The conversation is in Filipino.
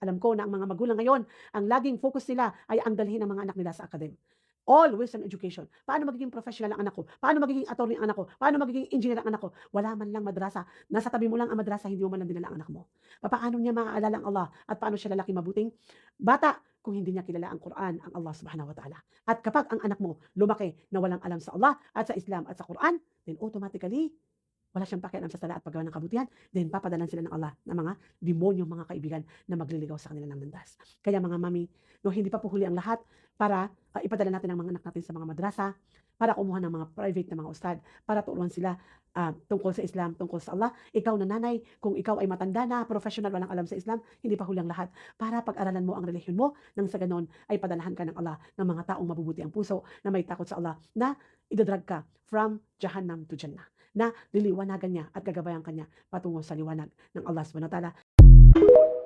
Alam ko na ang mga magulang ngayon, ang laging focus nila ay ang dalhin ng mga anak nila sa academe. Always an education. Paano magiging professional ang anak ko? Paano magiging attorney ang anak ko? Paano magiging engineer ang anak ko? Wala man lang madrasa. Nasa tabi mo lang ang madrasa, hindi mo man lang dinala ang anak mo. Papaano niya maaalala ang Allah at paano siya lalaki mabuting bata kung hindi niya kilala ang Quran, ang Allah subhanahu wa ta'ala. At kapag ang anak mo lumaki na walang alam sa Allah at sa Islam at sa Quran, then automatically, wala siyang pakialam sa sala at paggawa ng kabutihan, then papadalan sila ng Allah ng mga demonyong mga kaibigan na magliligaw sa kanila ng landas. Kaya mga mami, no, hindi pa po huli ang lahat para ipadala natin ang mga anak natin sa mga madrasa, para kumuha ng mga private na mga ustad, para turuan sila tungkol sa Islam, tungkol sa Allah. Ikaw na nanay, kung ikaw ay matanda na, professional, walang alam sa Islam, hindi pa huli ang lahat. Para pag-aralan mo ang relihiyon mo, nang sa ganon ay padalahan ka ng Allah ng mga taong mabubuti ang puso, na may takot sa Allah, na idadrag ka from Jahannam to Jannah, na liliwanagan niya at gagabayan kanya patungo sa liwanag ng Allah subhanahu wa ta'ala.